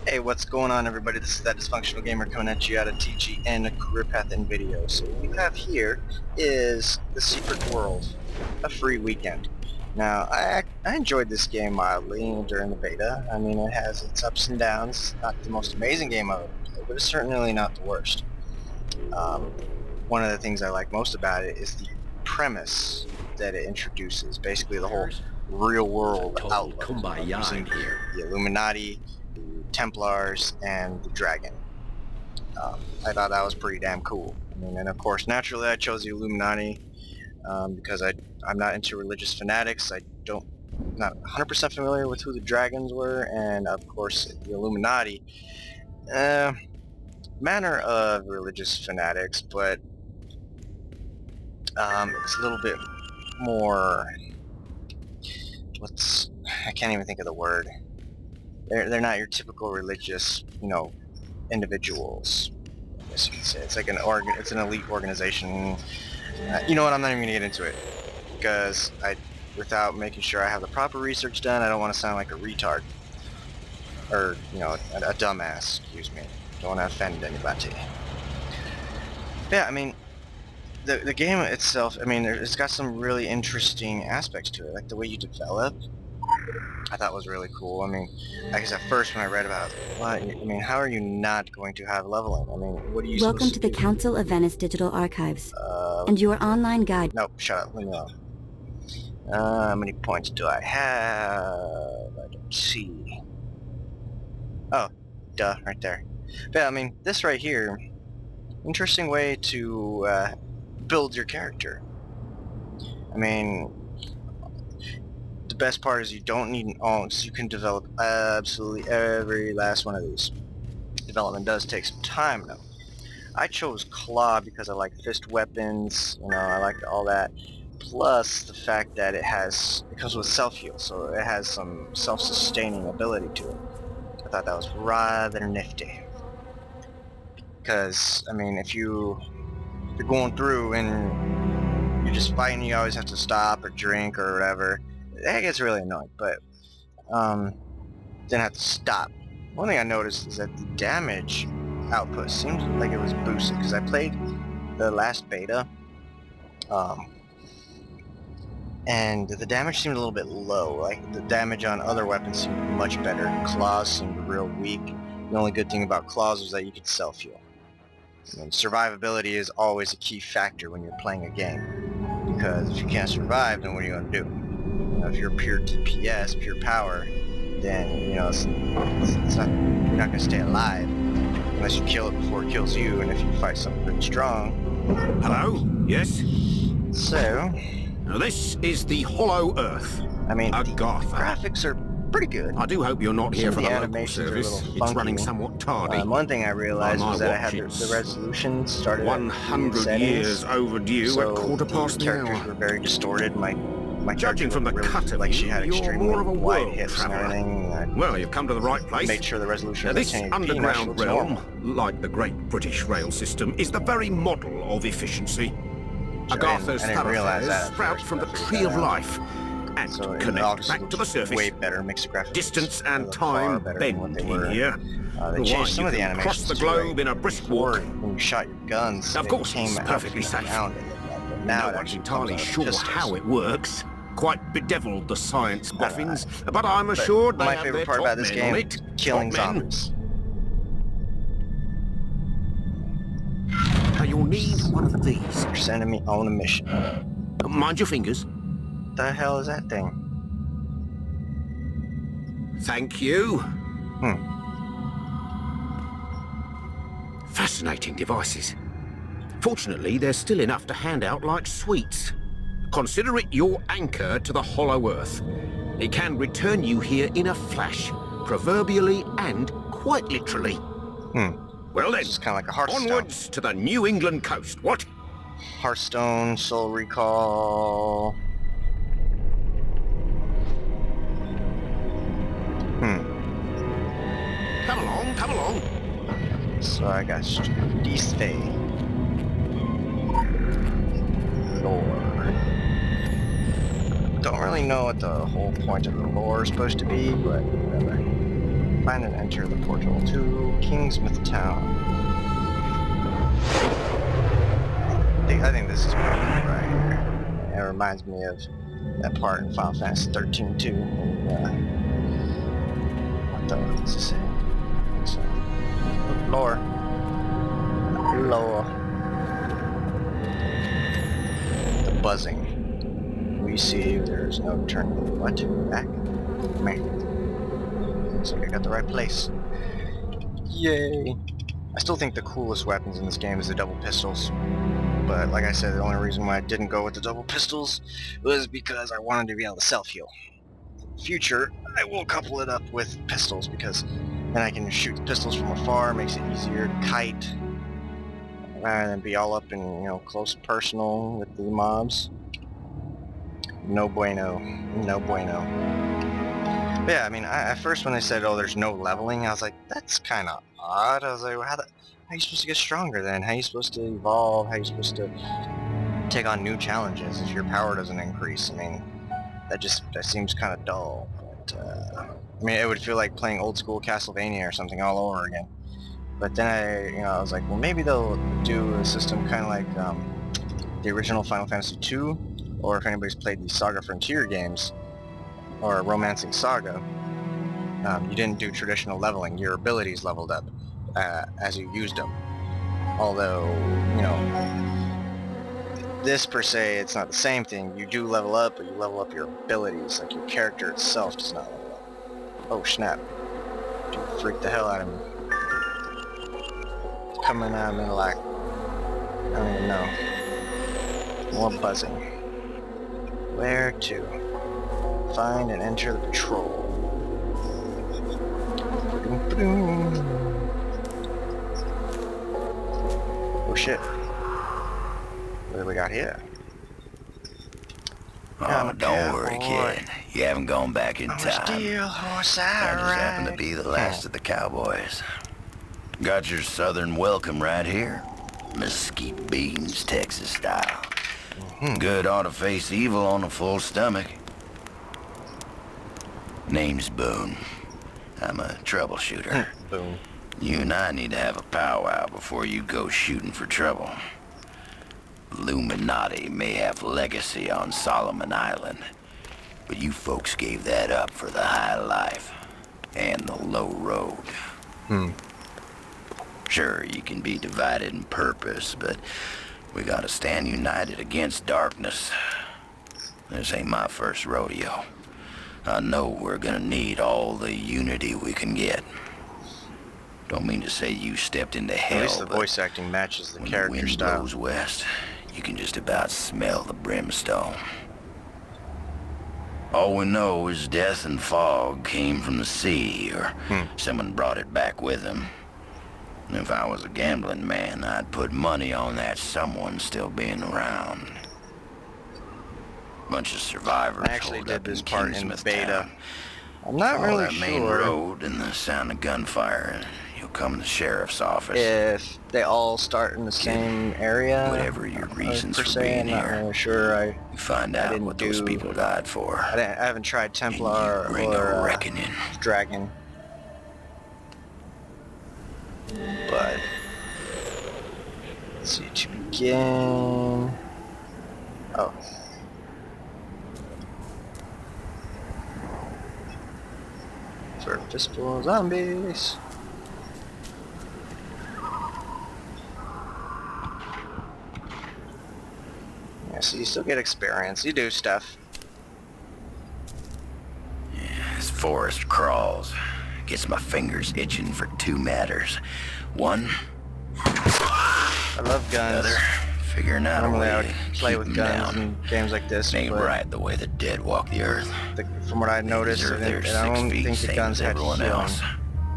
Hey, what's going on, everybody? This is that Dysfunctional Gamer coming at you out of TGN Career Path in Video. So what we have here is the Secret World, a free weekend. Now, I enjoyed this game mildly during the beta. I mean, it has its ups and downs. Not the most amazing game I've ever played, but it's certainly not the worst. One of the things I like most about it is the premise that it introduces. Basically, the whole real-world outlook using the Illuminati, the Templars, and the Dragon. I thought that was pretty damn cool. I mean, and of course, naturally, I chose the Illuminati because I'm not into religious fanatics. Not 100% familiar with who the Dragons were, and of course, the Illuminati. Manner of religious fanatics, but it's a little bit more. I can't even think of the word. They're not your typical religious, individuals. I guess you could say it's like it's an elite organization. You know what? I'm not even gonna get into it because without making sure I have the proper research done, I don't want to sound like a retard or a dumbass. Excuse me. Don't want to offend anybody. Yeah, I mean, the game itself. I mean, it's got some really interesting aspects to it, like the way you develop. I thought was really cool. I mean, I guess at first when I read about how are you not going to have leveling? I mean, what are you Welcome supposed to to the do? Council of Venice Digital Archives and your online guide. Nope, shut up. Leave me alone. How many points do I have? I don't see. Oh, duh, right there. But yeah, I mean, this right here, interesting way to build your character. I mean, the best part is you don't need an ounce. You can develop absolutely every last one of these. Development does take some time though. I chose Claw because I like fist weapons, I like all that. Plus the fact that it comes with self-heal, so it has some self-sustaining ability to it. I thought that was rather nifty. Because, I mean, if you're going through and you're just fighting, you always have to stop or drink or whatever. That gets really annoying, but didn't have to stop. One thing I noticed is that the damage output seems like it was boosted because I played the last beta, and the damage seemed a little bit low. Like the damage on other weapons seemed much better. Claws seemed real weak. The only good thing about claws was that you could self-heal. I mean, survivability is always a key factor when you're playing a game, because if you can't survive, then what are you going to do? If you're pure DPS, pure power, then it's not, you're not going to stay alive unless you kill it before it kills you, and if you fight something pretty strong. Hello? Yes? So... Now this is the Hollow Earth. I mean, Agartha. The graphics are pretty good. I do hope you're not here for the local animations service. It's running somewhat tardy. One thing I realized was that I had the resolution started 100 years overdue so at quarter past the the characters hour. were very distorted. My Judging from the really, cut of like she had you're extremely more of a wide world hips and traveler. everything. Well, you've come to the right place. Made sure the resolution Now, was this 1080p, underground realm, normal. like the great British rail system, is the very model of efficiency. Agartha's thoroughfares sprout from the tree of life and connect back to the surface. Way better, mixed graphics. Distance and time bend in here. They changed some of the animations cross the globe in a brisk walk. When you shot your guns, of course, it's perfectly safe. Now no one's entirely sure how it works. Quite bedeviled the science boffins, but I'm assured they my have favorite their part top about this men game on it. killing Top men. zombies. Now you'll need one of these. You're sending me on a mission. Mind your fingers. What the hell is that thing? Thank you. Fascinating devices. Fortunately, there's still enough to hand out like sweets. Consider it your anchor to the Hollow Earth. It can return you here in a flash, proverbially and quite literally. Well then, it's kind of like a Hearthstone. Onwards to the New England coast, what? Hearthstone, Soul Recall... Come along. So I got these things. Lore. Don't really know what the whole point of the lore is supposed to be, but whatever. Find and enter the portal to Kingsmouth Town. I think this is perfect right here. It reminds me of that part in Final Fantasy 13 too. What the fuck does this say? So, lore. Lore. The buzzing. We see there's no turning. What? Back? Man. Looks like I got the right place. Yay! I still think the coolest weapons in this game is the double pistols. But like I said, the only reason why I didn't go with the double pistols was because I wanted to be able to self-heal. In the future, I will couple it up with pistols because then I can shoot pistols from afar, makes it easier to kite, rather than be all up in, you know, close personal with the mobs. No bueno. No bueno. But yeah, I mean, at first when they said, oh, there's no leveling, I was like, that's kind of odd. I was like, well, how are you supposed to get stronger then? How are you supposed to evolve? How are you supposed to take on new challenges if your power doesn't increase? I mean, that seems kind of dull. But, I mean, it would feel like playing old school Castlevania or something all over again. But then I was like, well, maybe they'll do a system kind of like the original Final Fantasy II, or if anybody's played the Saga Frontier games, or Romancing Saga, you didn't do traditional leveling. Your abilities leveled up as you used them. Although, you know, this per se, it's not the same thing. You do level up, but you level up your abilities. Like your character itself does not level up. Oh snap! Dude, freak the hell out of me. It's coming out of me like I don't even know. More buzzing. Where to? Find and enter the patrol. Oh shit. What do we got here? Oh, don't worry, kid. You haven't gone back in time. Steel horse I I just happen to ride. be the last of the cowboys. Got your southern welcome right here. Mesquite beans, Texas style. Good ought to face evil on a full stomach. Name's Boone. I'm a troubleshooter. Boom. You and I need to have a powwow before you go shooting for trouble. Illuminati may have legacy on Solomon Island, but you folks gave that up for the high life and the low road. Sure, you can be divided in purpose, but we gotta stand united against darkness. This ain't my first rodeo. I know we're gonna need all the unity we can get. Don't mean to say you stepped into hell, At least the but voice acting matches the when the character wind style. blows west, you can just about smell the brimstone. All we know is death and fog came from the sea, or someone brought it back with them. And if I was a gambling man, I'd put money on that someone still being around. Bunch of survivors I actually holed did up this in part in Kingsmouth beta. Town. I'm not Follow really that main sure road and the sound of gunfire, and you'll come to the sheriff's office. if they all start in the same area. Whatever your reasons per for se, being I'm not here. really sure. You find I out didn't what those do- people died for. I haven't tried And Templar you bring or a reckoning. Dragon. But let's see, to begin. Oh. For fistful of zombies. Yeah, so you still get experience. You do stuff. This forest crawls. Gets my fingers itching for two matters. One, I love guns. other, figuring out Normally I a would way to play keep with 'em guns down. in games like this, Ain't but right the way the dead walk the earth. from what I noticed, Deserve their I 6 don't feet, think the same guns as had everyone healing. else.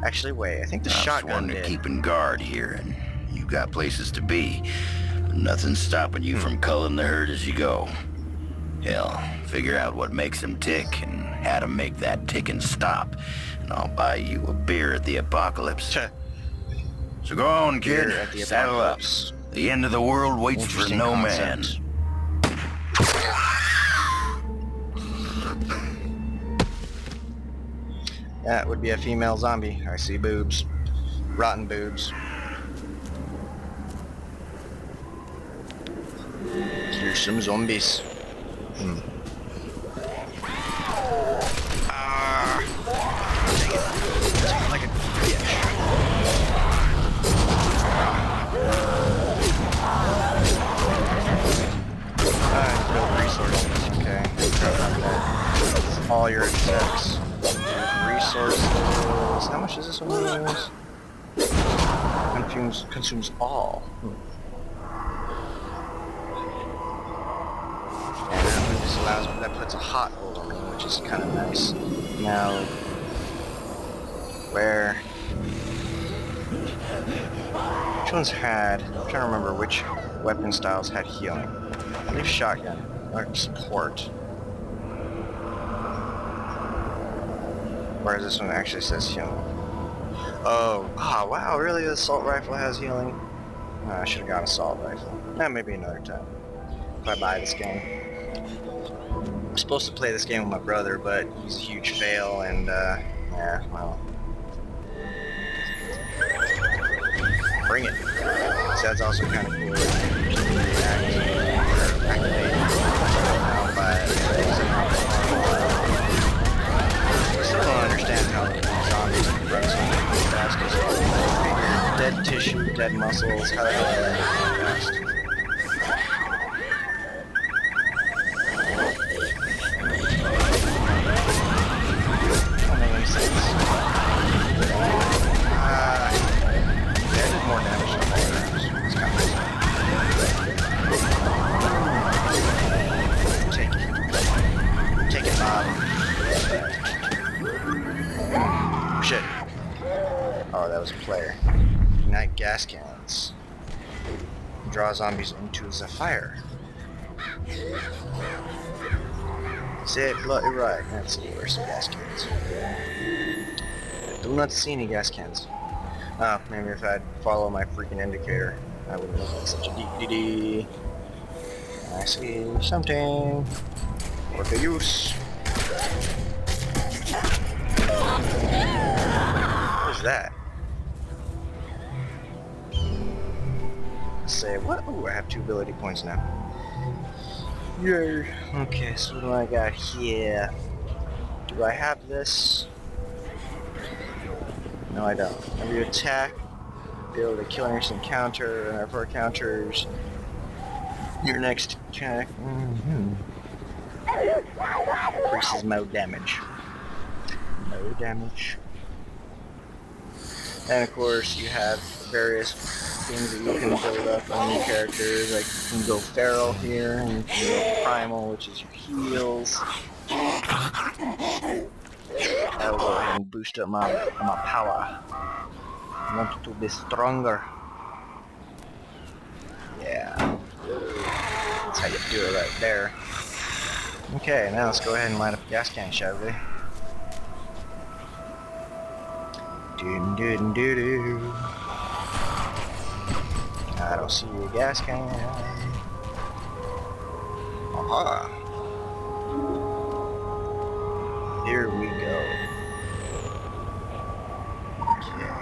Actually, wait, I think the I've shotgun sworn to did. keeping guard here, and you got places to be. Nothing's stopping you from culling the herd as you go. Hell, figure out what makes them tick and how to make that ticking stop, and I'll buy you a beer at the apocalypse. So go on, kid. Beer at the Saddle up. apocalypse. The end of the world waits for Interesting no concept. man. Yeah, it would be a female zombie. I see boobs. Rotten boobs. Here's some zombies. Like a bitch. Build resources. Okay. That's all your attacks. Resources. How much is this one use? Consumes all. And that one just allows me, that puts a hot hold on me, which is kind of nice. Now, where? Which ones had? I'm trying to remember which weapon styles had healing. I believe shotgun or support. Whereas this one actually says healing. Oh, wow, really? The assault rifle has healing? I should have got an assault rifle. Maybe another time. If I buy this game. I'm supposed to play this game with my brother, but he's a huge fail, and, yeah, well. Bring it. So that's also kind of cool. I still don't understand how zombies can run so fast. Dead tissue, dead muscles, how the hell are they fast? Don't make any sense. That did more damage than the others. It's kind of nice. Take it, Bob. Shit. Oh, that was a player. Ignite gas cannons. Draw zombies into the fire. Say bloody right. That's the worst gas cannons. I do not see any gas cans. Oh, maybe if I'd follow my freaking indicator, I wouldn't look like such a dee. I see something. What the use? What is that? Let's say what? Ooh, I have 2 ability points now. Yay. Okay, so what do I got here? Do I have this? No, I don't. Every attack, build a killing instant counter, and therefore counters your next attack. Increases mode damage. Mode damage. And of course, you have various things that you can build up on your characters. Like you can go feral here, and you can go primal, which is your heals. I will go ahead and boost up my power. I want it to be stronger. Yeah. That's how you do it right there. Okay, now let's go ahead and light up a gas can, shall we? Doo-doo-doo-doo. I don't see a gas can. Aha. Here we go. Okay.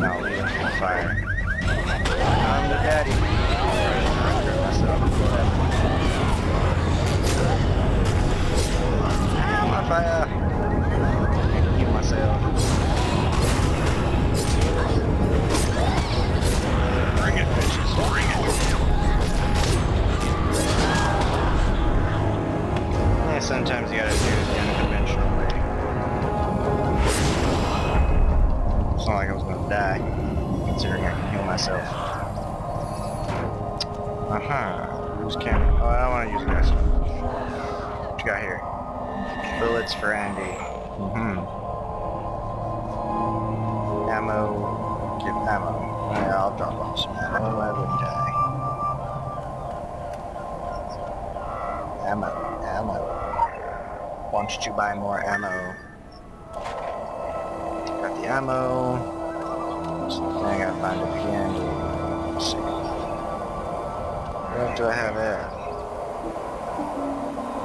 Now we can fire. I'm the daddy. I'm on fire. Heal myself. Bring it, bitches. Bring it. Yeah, sometimes you gotta do it the unconventional way. It's not like I was gonna die, considering I can heal myself. Use cannon. Oh, I don't want to use gas. What you got here? Bullets for Andy. Ammo. Give ammo. Yeah, I'll drop off some ammo. I wouldn't die. Ammo. Want you to buy more ammo. Got the ammo. So then I gotta find a PN. Let's see. What do I have there?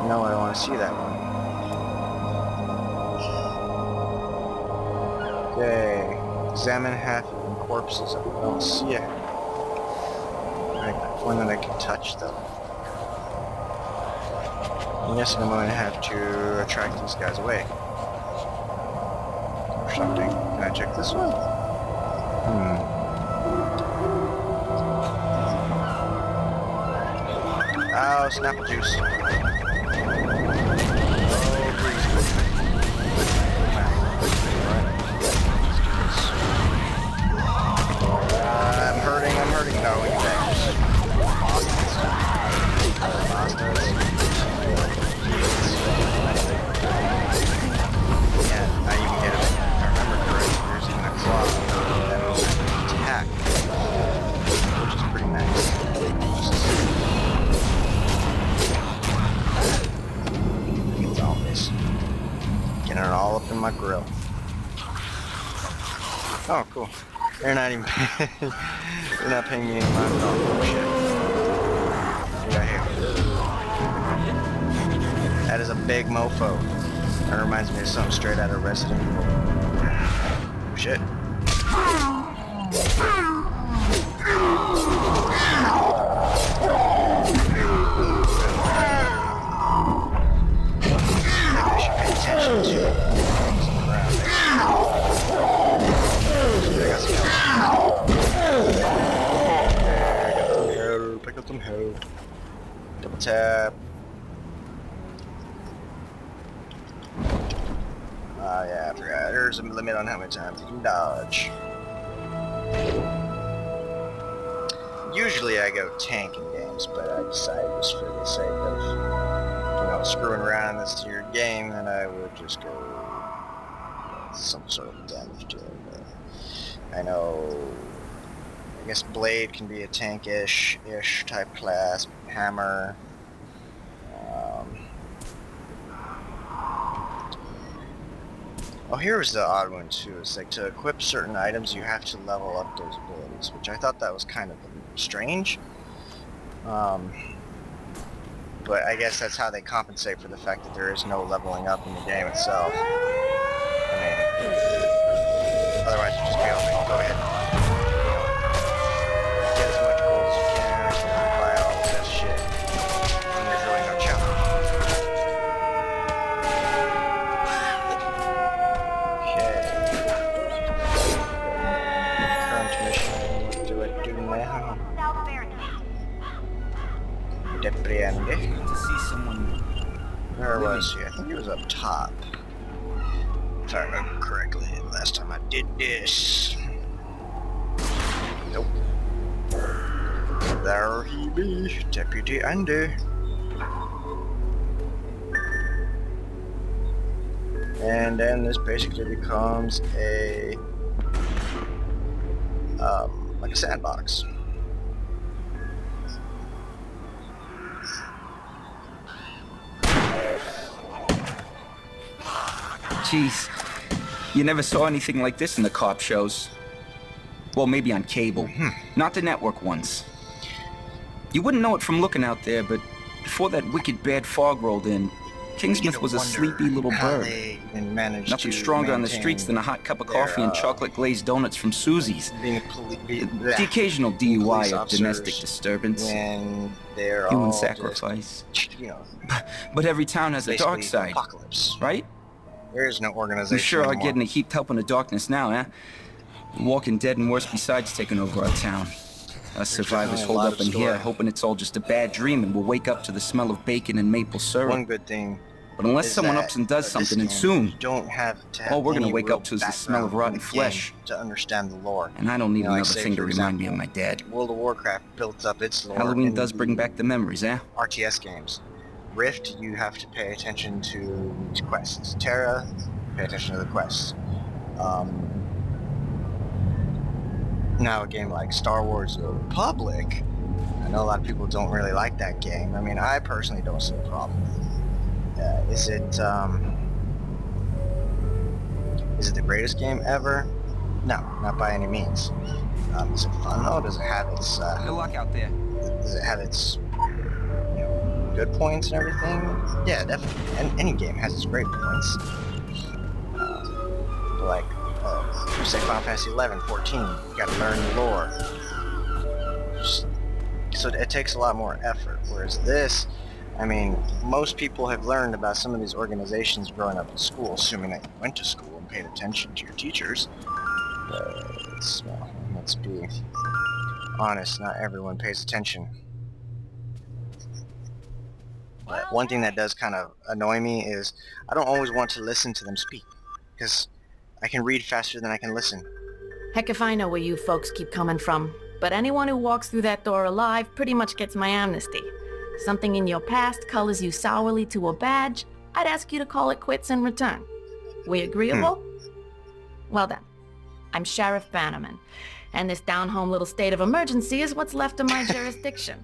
No, I don't want to see that one. Okay. Examine half-eaten corpses. I don't see it. One that I can touch, though. I'm guessing I'm going to have to attract these guys away. Or something. Can I check this one? Oh, snapple juice. I'm hurting. No, you guys. Yeah, I even get it. If I remember correctly, there's even a claw that will attack, which is pretty nice. It's all this. Getting it all up in my grill. Oh, cool. They're not even they're not paying me any mind at all. Oh, shit. What do we got here? That is a big mofo. That reminds me of something straight out of Resident Evil. Oh, shit. I should pay attention to things around there. I got some help. Double tap. Oh yeah, I forgot. There's a limit on how many times you can dodge. Usually I go tank in games, but I decided just for the sake of, screwing around in this tier game, that I would just go some sort of damage to it. I know, I guess Blade can be a tankish type class, Hammer. Oh, here was the odd one too. It's like to equip certain items, you have to level up those abilities, which I thought that was kind of strange. But I guess that's how they compensate for the fact that there is no leveling up in the game itself. I mean, otherwise you just be able to go ahead and get as much gold as you can, buy all that shit, and there's really no challenge. Okay. Current mission, what do I do now? Depriende. To see someone. Where was he? I think he was up top. If I remember correctly, last time I did this. Nope. There he be, Deputy Andy. And then this basically becomes a like a sandbox. Jeez, you never saw anything like this in the cop shows. Well, maybe on cable. Not the network ones. You wouldn't know it from looking out there, but before that wicked bad fog rolled in, Kingsmith was a sleepy little bird. Nothing stronger on the streets than a hot cup of coffee and chocolate-glazed donuts from Susie's. The occasional DUI of domestic disturbance. Human sacrifice. But every town has a dark side, right? There is no organization. We sure are anymore. getting a heaped help in the darkness now, eh? Walking Dead and worse besides taking over our town. Us survivors hold up in here, hoping it's all just a bad dream and we'll wake up to the smell of bacon and maple syrup. One good thing. But unless someone ups and does something, and soon, don't have to have all we're gonna any wake real up to is the smell of rotten flesh. To understand the lore. And I don't need another say, thing to for remind me example, of my dad. World of Warcraft built up its lore. Halloween in does bring back the memories, eh? RTS games. Rift, you have to pay attention to these quests. Terra, pay attention to the quests. Now a game like Star Wars The Republic, I know a lot of people don't really like that game. I mean, I personally don't see a problem with it. Is it the greatest game ever? No, not by any means. Is it fun though? Does it have its Good luck out there. does it have its good points and everything? Yeah, definitely. Any game has its great points. Like say Final Fantasy 11, 14, you gotta learn the lore. So it takes a lot more effort. Whereas this, I mean, most people have learned about some of these organizations growing up in school, assuming that you went to school and paid attention to your teachers. Well, let's be honest, not everyone pays attention. But one thing that does kind of annoy me is I don't always want to listen to them speak, because I can read faster than I can listen. Heck if I know where you folks keep coming from, but anyone who walks through that door alive pretty much gets my amnesty. Something in your past colors you sourly to a badge, I'd ask you to call it quits in return. We agreeable? Well then, I'm Sheriff Bannerman, and this down-home little state of emergency is what's left of my jurisdiction.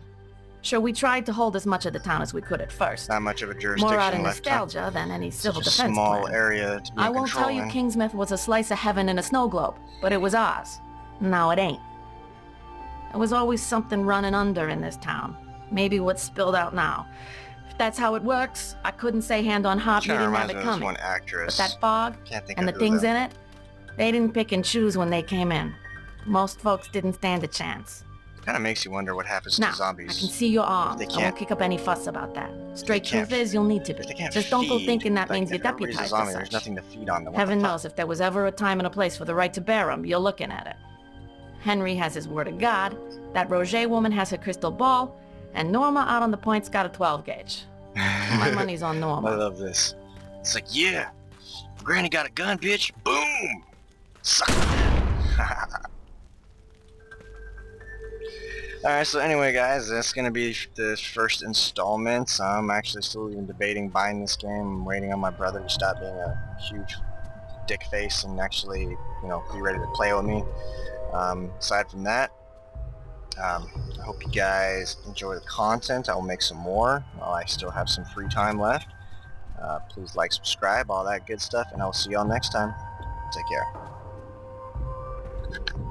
Sure, we tried to hold as much of the town as we could at first. Not much of a jurisdiction More out of left. nostalgia than any civil Such a defense small plan. area to be I won't tell you controlling. Kingsmouth was a slice of heaven in a snow globe, but it was ours. Now it ain't. There was always something running under in this town. Maybe what's spilled out now. If that's how it works, I couldn't say hand on heart we Kinda didn't have reminds it me of this coming. one actress. But that fog Can't think and the of who things though. in it, they didn't pick and choose when they came in. Most folks didn't stand a chance. Kind of makes you wonder what happens Now, to zombies. I can see your arm. They I can't- wont kick up any fuss about that. Straight can't- truth is, you'll need to be. They can't Just don't go feed. thinking that Like, means you're if everybody's a deputized zombie, as there's such. nothing to feed on them. What Heaven the fuck? knows if there was ever a time and a place for the right to bear 'em, you're looking at it. Henry has his word of God, that Roger woman has her crystal ball, and Norma out on the point's got a 12 gauge. My money's on I Norma. love this. It's like, yeah, Granny got a gun, bitch. Boom. Suck it. Alright, so anyway guys, that's going to be the first installment. I'm actually still even debating buying this game. I'm waiting on my brother to stop being a huge dick face and actually, be ready to play with me. Aside from that, I hope you guys enjoy the content. I will make some more while I still have some free time left. Please like, subscribe, all that good stuff, and I will see y'all next time. Take care.